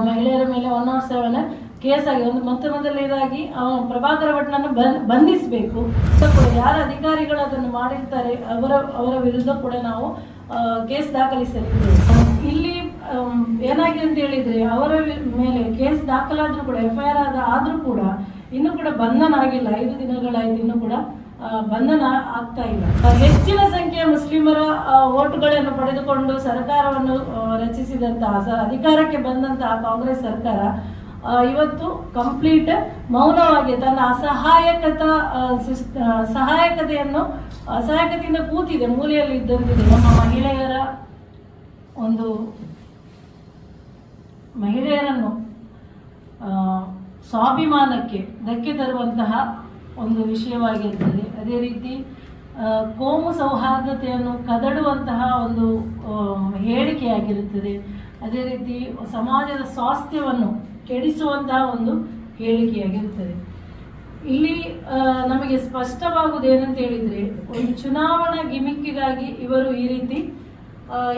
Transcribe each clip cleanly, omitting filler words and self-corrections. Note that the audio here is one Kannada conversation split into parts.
ಮಹಿಳೆಯರ ಮೇಲೆ 107 ಕೇಸ್ ಆಗಿ ಮೊದಲನೇದಾಗಿ ಪ್ರಭಾಕರ ಭಟ್ನನ್ನು ಬಂಧಿಸಬೇಕು. ಯಾರ ಅಧಿಕಾರಿಗಳು ಅದನ್ನು ಮಾಡಿರ್ತಾರೆ ಅವರ ವಿರುದ್ಧ ಕೂಡ ನಾವು ಕೇಸ್ ದಾಖಲಿಸಲಿದ್ದೇವೆ. ಇಲ್ಲಿ ಏನಾಗಿದೆ ಅಂತ ಹೇಳಿದ್ರೆ, ಅವರ ಮೇಲೆ ಕೇಸ್ ದಾಖಲಾದ್ರೂ ಕೂಡ FIR ಆದ್ರೂ ಕೂಡ ಇನ್ನೂ ಕೂಡ ಬಂಧನ ಆಗಿಲ್ಲ. 5 ದಿನಗಳಾಯ್ತು, ಇನ್ನೂ ಕೂಡ ಬಂಧನ ಆಗ್ತಾ ಇಲ್ಲ. ಹೆಚ್ಚಿನ ಸಂಖ್ಯೆಯ ಮುಸ್ಲಿಮರ ಓಟುಗಳನ್ನು ಪಡೆದುಕೊಂಡು ಸರ್ಕಾರವನ್ನು ರಚಿಸಿದಂತಹ ಅಧಿಕಾರಕ್ಕೆ ಬಂದಂತಹ ಕಾಂಗ್ರೆಸ್ ಸರ್ಕಾರ ಇವತ್ತು ಕಂಪ್ಲೀಟ್ ಮೌನವಾಗಿ ತನ್ನ ಅಸಹಾಯಕತೆಯಿಂದ ಕೂತಿದೆ, ಮೂಲೆಯಲ್ಲಿ ಇದ್ದಂತಿದೆ. ನಮ್ಮ ಮಹಿಳೆಯರನ್ನು ಸ್ವಾಭಿಮಾನಕ್ಕೆ ಧಕ್ಕೆ ತರುವಂತಹ ಒಂದು ವಿಷಯವಾಗಿರ್ತದೆ. ಅದೇ ರೀತಿ ಕೋಮು ಸೌಹಾರ್ದತೆಯನ್ನು ಕದಡುವಂತಹ ಒಂದು ಹೇಳಿಕೆಯಾಗಿರುತ್ತದೆ. ಅದೇ ರೀತಿ ಸಮಾಜದ ಸ್ವಾಸ್ಥ್ಯವನ್ನು ಕೆಡಿಸುವಂತಹ ಒಂದು ಹೇಳಿಕೆಯಾಗಿರುತ್ತದೆ. ಇಲ್ಲಿ ನಮಗೆ ಸ್ಪಷ್ಟವಾಗುವುದು ಏನಂತ ಹೇಳಿದರೆ, ಒಂದು ಚುನಾವಣಾ ಗಿಮಿಕ್ಕಿಗಾಗಿ ಇವರು ಈ ರೀತಿ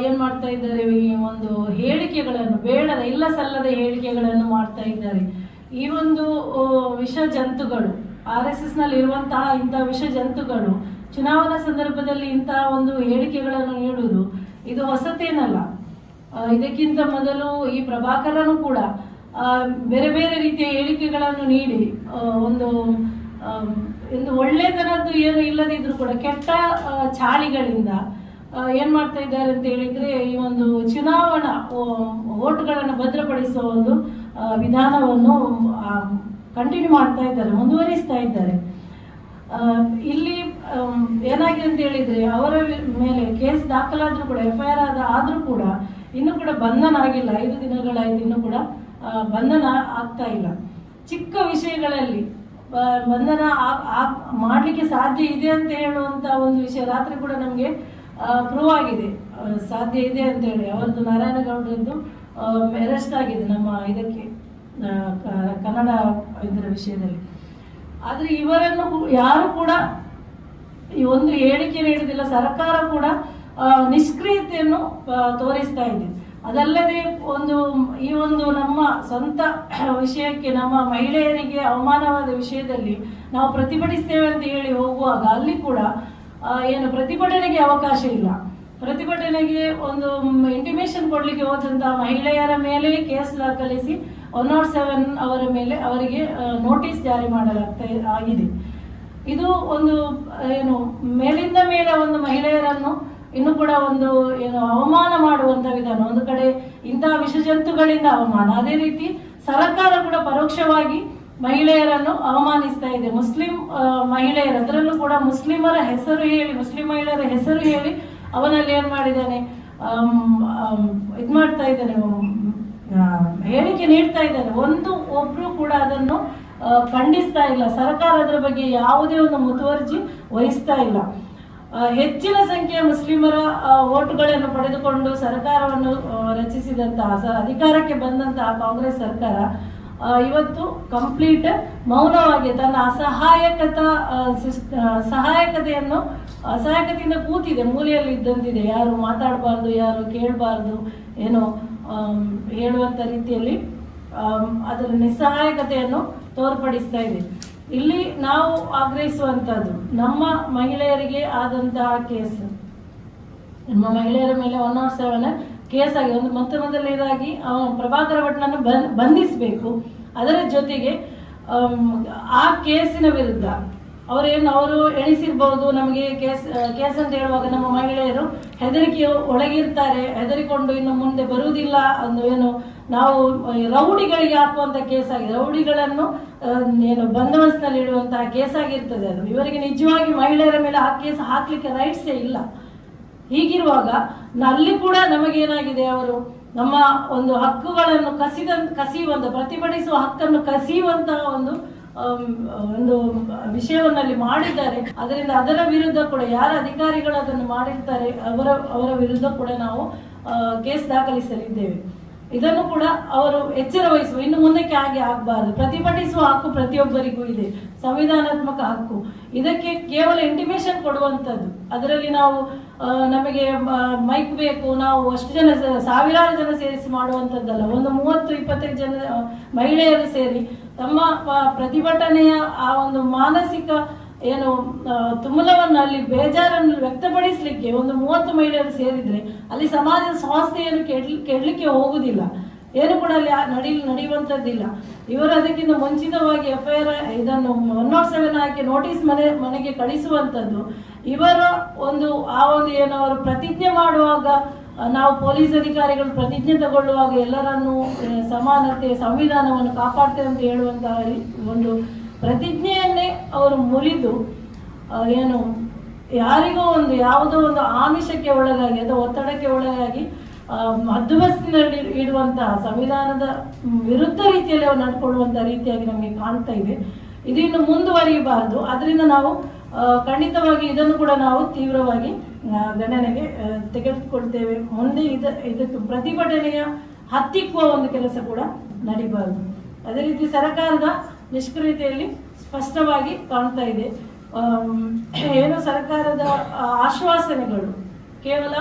ಏನು ಮಾಡ್ತಾ ಇದ್ದಾರೆ, ಈ ಒಂದು ಹೇಳಿಕೆಗಳನ್ನು, ಬೇಡದ ಇಲ್ಲ ಸಲ್ಲದ ಹೇಳಿಕೆಗಳನ್ನು ಮಾಡ್ತಾ ಇದ್ದಾರೆ. ಈ ಒಂದು ವಿಷ ಜಂತುಗಳು, RSSನಲ್ಲಿ ಇರುವಂತಹ ಇಂತಹ ವಿಷ ಜಂತುಗಳು ಚುನಾವಣಾ ಸಂದರ್ಭದಲ್ಲಿ ಇಂತಹ ಒಂದು ಹೇಳಿಕೆಗಳನ್ನು ನೀಡುವುದು ಇದು ಹೊಸತೇನಲ್ಲ. ಇದಕ್ಕಿಂತ ಮೊದಲು ಈ ಪ್ರಭಾಕರನು ಕೂಡ ಬೇರೆ ಬೇರೆ ರೀತಿಯ ಹೇಳಿಕೆಗಳನ್ನು ನೀಡಿ ಒಂದು ಒಳ್ಳೆತನದ್ದು ಏನು ಇಲ್ಲದಿದ್ರು ಕೂಡ ಕೆಟ್ಟ ಚಾಳಿಗಳಿಂದ ಏನು ಮಾಡ್ತಾ ಇದ್ದಾರೆ ಅಂತ ಹೇಳಿದರೆ, ಈ ಒಂದು ಚುನಾವಣಾ ಓಟ್ಗಳನ್ನು ಭದ್ರಪಡಿಸುವ ಒಂದು ವಿಧಾನವನ್ನು ಕಂಟಿನ್ಯೂ ಮಾಡ್ತಾ ಇದ್ದಾರೆ, ಮುಂದುವರಿಸ್ತಾ ಇದ್ದಾರೆ. ಇಲ್ಲಿ ಏನಾಗಿದೆ ಅಂತ ಹೇಳಿದರೆ, ಅವರ ಮೇಲೆ ಕೇಸ್ ದಾಖಲಾದ್ರೂ ಕೂಡ FIR ಆದ್ರೂ ಕೂಡ ಇನ್ನೂ ಕೂಡ ಬಂಧನ ಆಗಿಲ್ಲ. 5 ದಿನಗಳಾಯ್ತು, ಇನ್ನೂ ಕೂಡ ಬಂಧನ ಆಗ್ತಾ ಇಲ್ಲ. ಚಿಕ್ಕ ವಿಷಯಗಳಲ್ಲಿ ಬಂಧನ ಮಾಡಲಿಕ್ಕೆ ಸಾಧ್ಯ ಇದೆ ಅಂತ ಹೇಳುವಂಥ ಒಂದು ವಿಷಯ ರಾತ್ರಿ ಕೂಡ ನಮಗೆ ಪ್ರೂವ್ ಆಗಿದೆ, ಸಾಧ್ಯ ಇದೆ ಅಂತ ಹೇಳಿ. ಅವರದ್ದು ನಾರಾಯಣಗೌಡರದ್ದು ಅರೆಸ್ಟ್ ಆಗಿದೆ ನಮ್ಮ ಇದಕ್ಕೆ ಕನ್ನಡ ಇದರ ವಿಷಯದಲ್ಲಿ. ಆದರೆ ಇವರನ್ನು ಯಾರು ಕೂಡ ಈ ಒಂದು ಹೇಳಿಕೆ ನೀಡುವುದಿಲ್ಲ. ಸರ್ಕಾರ ಕೂಡ ನಿಷ್ಕ್ರಿಯತೆಯನ್ನು ತೋರಿಸ್ತಾ ಇದೆ. ಅದಲ್ಲದೆ ಈ ಒಂದು ನಮ್ಮ ಸ್ವಂತ ವಿಷಯಕ್ಕೆ, ನಮ್ಮ ಮಹಿಳೆಯರಿಗೆ ಅವಮಾನವಾದ ವಿಷಯದಲ್ಲಿ ನಾವು ಪ್ರತಿಭಟಿಸ್ತೇವೆ ಅಂತ ಹೇಳಿ ಹೋಗುವಾಗ ಅಲ್ಲಿ ಕೂಡ ಏನು ಪ್ರತಿಭಟನೆಗೆ ಅವಕಾಶ ಇಲ್ಲ. ಪ್ರತಿಭಟನೆಗೆ ಒಂದು ಇಂಟಿಮೇಷನ್ ಕೊಡಲಿಕ್ಕೆ ಹೋದಂತಹ ಮಹಿಳೆಯರ ಮೇಲೆ ಕೇಸ್ ದಾಖಲಿಸಿ 107 ಅವರ ಮೇಲೆ ಅವರಿಗೆ ನೋಟಿಸ್ ಜಾರಿ ಆಗಿದೆ. ಇದು ಒಂದು ಏನು ಮೇಲಿಂದ ಮೇಲೆ ಒಂದು ಮಹಿಳೆಯರನ್ನು ಇನ್ನೂ ಕೂಡ ಒಂದು ಏನು ಅವಮಾನ ಮಾಡುವಂಥ ವಿಧಾನ. ಒಂದು ಕಡೆ ಇಂತಹ ವಿಷಜಂತುಗಳಿಂದ ಅವಮಾನ, ಅದೇ ರೀತಿ ಸರ್ಕಾರ ಕೂಡ ಪರೋಕ್ಷವಾಗಿ ಮಹಿಳೆಯರನ್ನು ಅವಮಾನಿಸ್ತಾ ಇದೆ. ಮುಸ್ಲಿಂ ಮಹಿಳೆಯರು, ಅದರಲ್ಲೂ ಕೂಡ ಮುಸ್ಲಿಮರ ಹೆಸರು ಹೇಳಿ, ಮುಸ್ಲಿಂ ಮಹಿಳೆಯರ ಹೆಸರು ಹೇಳಿ ಅವನಲ್ಲಿ ಏನು ಮಾಡಿದ್ದಾನೆ, ಇದು ಮಾಡ್ತಾ ಇದ್ದಾನೆ, ಹೇಳಿಕೆ ನೀಡ್ತಾ ಇದ್ದಾನೆ. ಒಬ್ರು ಕೂಡ ಅದನ್ನು ಖಂಡಿಸ್ತಾ ಇಲ್ಲ. ಸರ್ಕಾರ ಅದರ ಬಗ್ಗೆ ಯಾವುದೇ ಒಂದು ಮುತುವರ್ಜಿ ವಹಿಸ್ತಾ ಇಲ್ಲ. ಹೆಚ್ಚಿನ ಸಂಖ್ಯೆಯ ಮುಸ್ಲಿಮರ ಓಟುಗಳನ್ನು ಪಡೆದುಕೊಂಡು ಸರ್ಕಾರವನ್ನು ರಚಿಸಿದಂತಹ ಅಧಿಕಾರಕ್ಕೆ ಬಂದಂತಹ ಕಾಂಗ್ರೆಸ್ ಸರ್ಕಾರ ಇವತ್ತು ಕಂಪ್ಲೀಟ್ ಮೌನವಾಗಿ ತನ್ನ ಅಸಹಾಯಕತೆಯಿಂದ ಕೂತಿದೆ, ಮೂಲೆಯಲ್ಲಿ ಇದ್ದಂತಿದೆ. ಯಾರು ಮಾತಾಡಬಾರ್ದು, ಯಾರು ಕೇಳಬಾರ್ದು, ಏನೋ ಹೇಳುವಂಥ ರೀತಿಯಲ್ಲಿ ಅದರ ನಿಸ್ಸಹಾಯಕತೆಯನ್ನು ತೋರ್ಪಡಿಸ್ತಾ ಇದೆ. ಇಲ್ಲಿ ನಾವು ಆಗ್ರಹಿಸುವಂಥದ್ದು, ನಮ್ಮ ಮಹಿಳೆಯರಿಗೆ ಆದಂತಹ ಕೇಸ್, ನಮ್ಮ ಮಹಿಳೆಯರ ಮೇಲೆ 107 ಕೇಸ್ ಆಗಿ ಮೊದಲನೇದಾಗಿ ಪ್ರಭಾಕರ ಭಟ್ನನ್ನು ಬಂಧಿಸಬೇಕು. ಅದರ ಜೊತೆಗೆ ಆ ಕೇಸಿನ ವಿರುದ್ಧ ಅವರು ಎಣಿಸಿರ್ಬೋದು, ನಮಗೆ ಕೇಸ್ ಅಂತ ಹೇಳುವಾಗ ನಮ್ಮ ಮಹಿಳೆಯರು ಹೆದರಿಕೆ ಒಳಗಿರ್ತಾರೆ, ಹೆದರಿಕೊಂಡು ಇನ್ನು ಮುಂದೆ ಬರುವುದಿಲ್ಲ ಏನು ನಾವು ರೌಡಿಗಳಿಗೆ ಹಾಕುವಂಥ ಕೇಸ್ ಆಗಿದೆ, ರೌಡಿಗಳನ್ನು ಏನು ಬಂದೋಬಸ್ತ್ನಲ್ಲಿ ಇಡುವಂತಹ ಕೇಸ್ ಆಗಿರ್ತದೆ. ಅದು ಇವರಿಗೆ ನಿಜವಾಗಿ ಮಹಿಳೆಯರ ಮೇಲೆ ಆ ಕೇಸ್ ಹಾಕ್ಲಿಕ್ಕೆ ರೈಟ್ಸೇ ಇಲ್ಲ. ಹೀಗಿರುವಾಗ ಅಲ್ಲಿ ಕೂಡ ನಮಗೇನಾಗಿದೆ, ಅವರು ನಮ್ಮ ಒಂದು ಹಕ್ಕುಗಳನ್ನು ಕಸಿಯುವಂಥ, ಪ್ರತಿಭಟಿಸುವ ಹಕ್ಕನ್ನು ಕಸಿಯುವಂತಹ ಒಂದು ವಿಷಯವನ್ನಲ್ಲಿ ಮಾಡಿದ್ದಾರೆ. ಅದರಿಂದ ಅದರ ವಿರುದ್ಧ ಕೂಡ ಯಾರ ಅಧಿಕಾರಿಗಳು ಅದನ್ನು ಮಾಡಿರ್ತಾರೆ ಅವರ ವಿರುದ್ಧ ಕೂಡ ನಾವು ಕೇಸ್ ದಾಖಲಿಸಲಿದ್ದೇವೆ. ಇದನ್ನು ಕೂಡ ಅವರು ಎಚ್ಚರ ವಹಿಸುವ, ಇನ್ನು ಮುಂದಕ್ಕೆ ಹಾಗೆ ಆಗಬಾರದು. ಪ್ರತಿಭಟಿಸುವ ಹಕ್ಕು ಪ್ರತಿಯೊಬ್ಬರಿಗೂ ಇದೆ, ಸಂವಿಧಾನಾತ್ಮಕ ಹಕ್ಕು. ಇದಕ್ಕೆ ಕೇವಲ ಇಂಟಿಮೇಷನ್ ಕೊಡುವಂಥದ್ದು, ಅದರಲ್ಲಿ ನಾವು ನಮಗೆ ಮೈಕ್ ಬೇಕು, ನಾವು ಅಷ್ಟು ಜನ ಸಾವಿರಾರು ಜನ ಸೇರಿಸಿ ಮಾಡುವಂಥದ್ದಲ್ಲ. ಒಂದು 30-25 ಜನ ಮಹಿಳೆಯರು ಸೇರಿ ತಮ್ಮ ಪ್ರತಿಭಟನೆಯ ಆ ಒಂದು ಮಾನಸಿಕ ಏನು ತುಮುಲವನ್ನು, ಅಲ್ಲಿ ಬೇಜಾರನ್ನು ವ್ಯಕ್ತಪಡಿಸಲಿಕ್ಕೆ ಒಂದು 30 ಮಹಿಳೆಯರು ಸೇರಿದ್ರೆ ಅಲ್ಲಿ ಸಮಾಜದ ಸ್ವಾಸ್ಥ್ಯವನ್ನು ಕೆಡಲಿಕ್ಕೆ ಹೋಗುವುದಿಲ್ಲ, ಏನು ಕೂಡ ಅಲ್ಲಿ ನಡೆಯುವಂಥದ್ದಿಲ್ಲ. ಇವರು ಅದಕ್ಕಿಂತ ಮುಂಚಿತವಾಗಿ FIR ಇದನ್ನು 107 ಹಾಕಿ ನೋಟಿಸ್ ಮನೆಗೆ ಕಳಿಸುವಂಥದ್ದು. ಇವರ ಆ ಒಂದು ಏನು ಅವರು ಪ್ರತಿಜ್ಞೆ ಮಾಡುವಾಗ, ನಾವು ಪೊಲೀಸ್ ಅಧಿಕಾರಿಗಳು ಪ್ರತಿಜ್ಞೆ ತಗೊಳ್ಳುವಾಗ ಎಲ್ಲರನ್ನೂ ಸಮಾನತೆ ಸಂವಿಧಾನವನ್ನು ಕಾಪಾಡ್ತೇವೆ ಅಂತ ಹೇಳುವಂತಹ ಒಂದು ಪ್ರತಿಜ್ಞೆಯನ್ನೇ ಅವರು ಮುರಿದು ಏನು ಯಾರಿಗೋ ಯಾವುದೋ ಒಂದು ಆಮಿಷಕ್ಕೆ ಒಳಗಾಗಿ ಅಥವಾ ಒತ್ತಡಕ್ಕೆ ಒಳಗಾಗಿ ಹದ್ದುಬಸ್ತಿನಲ್ಲಿ ಇಡುವಂತಹ ಸಂವಿಧಾನದ ವಿರುದ್ಧ ರೀತಿಯಲ್ಲಿ ಅವರು ನಡ್ಕೊಳ್ಳುವಂತಹ ರೀತಿಯಾಗಿ ನಮಗೆ ಕಾಣ್ತಾ ಇದೆ. ಇದು ಇನ್ನು ಮುಂದುವರಿಯಬಾರದು. ಅದರಿಂದ ನಾವು ಖಂಡಿತವಾಗಿ ಇದನ್ನು ಕೂಡ ನಾವು ತೀವ್ರವಾಗಿ ಗಣನೆಗೆ ತೆಗೆದುಕೊಳ್ತೇವೆ. ಮುಂದೆ ಇದಕ್ಕೆ ಪ್ರತಿಭಟನೆಯ ಹತ್ತಿಕ್ಕುವ ಒಂದು ಕೆಲಸ ಕೂಡ ನಡೀಬಾರದು. ಅದೇ ರೀತಿ ಸರ್ಕಾರದ ನಿಷ್ಕ್ರಿಯತೆಯಲ್ಲಿ ಸ್ಪಷ್ಟವಾಗಿ ಕಾಣ್ತಾ ಇದೆ. ಏನು ಸರ್ಕಾರದ ಆಶ್ವಾಸನೆಗಳು ಕೇವಲ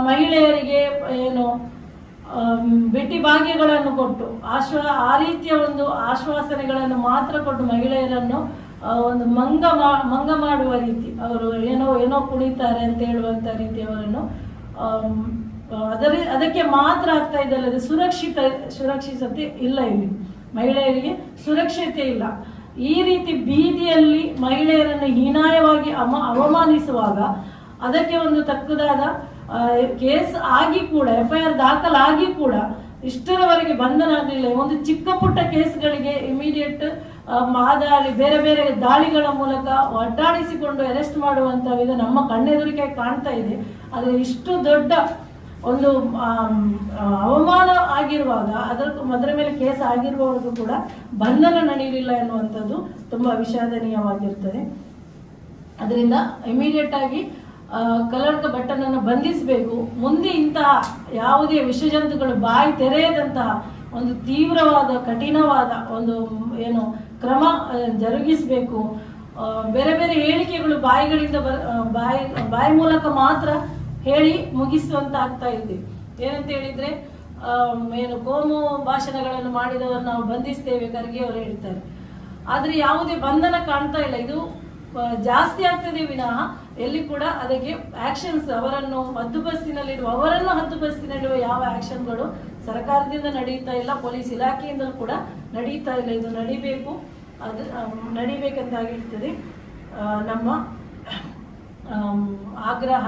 ಮಹಿಳೆಯರಿಗೆ ಏನು ಭೇಟಿ ಭಾಗ್ಯಗಳನ್ನು ಕೊಟ್ಟು ಆ ರೀತಿಯ ಒಂದು ಆಶ್ವಾಸನೆಗಳನ್ನು ಮಾತ್ರ ಕೊಟ್ಟು ಮಹಿಳೆಯರನ್ನು ಒಂದು ಮಂಗ ಮಾಡುವ ರೀತಿ, ಅವರು ಏನೋ ಕುಣಿತಾರೆ ಅಂತ ಹೇಳುವಂಥ ರೀತಿ ಅವರನ್ನು ಅದಕ್ಕೆ ಮಾತ್ರ ಆಗ್ತಾ ಇದ್ದಲ್ಲದೆ ಸುರಕ್ಷಿತತೆ ಇಲ್ಲ. ಇಲ್ಲಿ ಮಹಿಳೆಯರಿಗೆ ಸುರಕ್ಷತೆ ಇಲ್ಲ. ಈ ರೀತಿ ಬೀದಿಯಲ್ಲಿ ಮಹಿಳೆಯರನ್ನು ಹೀನಾಯವಾಗಿ ಅವಮಾನಿಸುವಾಗ ಅದಕ್ಕೆ ಒಂದು ತಕ್ಕದಾದ ಕೇಸ್ ಆಗಿ ಕೂಡ FIR ದಾಖಲಾಗಿ ಕೂಡ ಇಷ್ಟರವರೆಗೆ ಬಂಧನ ಆಗಲಿಲ್ಲ. ಒಂದು ಚಿಕ್ಕ ಪುಟ್ಟ ಕೇಸ್ಗಳಿಗೆ ಇಮಿಡಿಯೇಟ್ ಬೇರೆ ಬೇರೆ ದಾಳಿಗಳ ಮೂಲಕ ಒಡ್ಡಾಡಿಸಿಕೊಂಡು ಅರೆಸ್ಟ್ ಮಾಡುವಂತ ವಿಧ ನಮ್ಮ ಕಣ್ಣೆದುರಿಗೆ ಕಾಣ್ತಾ ಇದೆ. ಆದರೆ ಇಷ್ಟು ದೊಡ್ಡ ಒಂದು ಅವಮಾನ ಆಗಿರುವಾಗ ಅದರ ಮೇಲೆ ಕೇಸ್ ಆಗಿರುವವರೆಗೂ ಕೂಡ ಬಂಧನ ನಡೆಯಲಿಲ್ಲ ಎನ್ನುವಂಥದ್ದು ತುಂಬಾ ವಿಷಾದನೀಯವಾಗಿರ್ತದೆ. ಅದರಿಂದ ಇಮಿಡಿಯೇಟ್ ಆಗಿ ಕಲ್ಲಡ್ಕ ಭಟ್ಟನನ್ನು ಬಂಧಿಸಬೇಕು. ಮುಂದೆ ಇಂತಹ ಯಾವುದೇ ವಿಷಜಂತುಗಳು ಬಾಯಿ ತೆರೆಯದಂತಹ ಒಂದು ತೀವ್ರವಾದ ಕಠಿಣವಾದ ಒಂದು ಏನು ಕ್ರಮ ಜರುಗಿಸಬೇಕು. ಬೇರೆ ಬೇರೆ ಹೇಳಿಕೆಗಳು ಬಾಯಿಗಳಿಂದ ಬಾಯಿ ಮೂಲಕ ಮಾತ್ರ ಹೇಳಿ ಮುಗಿಸುವಂತ ಆಗ್ತಾ ಇದೆ. ಏನಂತ ಹೇಳಿದ್ರೆ ಏನು ಕೋಮು ಭಾಷಣಗಳನ್ನು ಮಾಡಿದವರು ನಾವು ಬಂಧಿಸ್ತೇವೆ, ಖರ್ಗೆ ಅವರು ಹೇಳ್ತಾರೆ. ಆದ್ರೆ ಯಾವುದೇ ಬಂಧನ ಕಾಣ್ತಾ ಇಲ್ಲ. ಇದು ಜಾಸ್ತಿ ಆಗ್ತದೆ ವಿನಃ ಎಲ್ಲಿ ಕೂಡ ಅದಕ್ಕೆ ಆಕ್ಷನ್ಸ್ ಅವರನ್ನು ಹದ್ದುಬಸ್ತಿನಲ್ಲಿರುವ ಯಾವ ಆಕ್ಷನ್ಗಳು ಸರ್ಕಾರದಿಂದ ನಡೆಯುತ್ತಾ ಇಲ್ಲ, ಪೊಲೀಸ್ ಇಲಾಖೆಯಿಂದಲೂ ಕೂಡ ನಡೀತಾ ಇಲ್ಲ. ಇದು ನಡಿಬೇಕಂತಾಗಿರ್ತದೆ ನಮ್ಮ ಆಗ್ರಹ.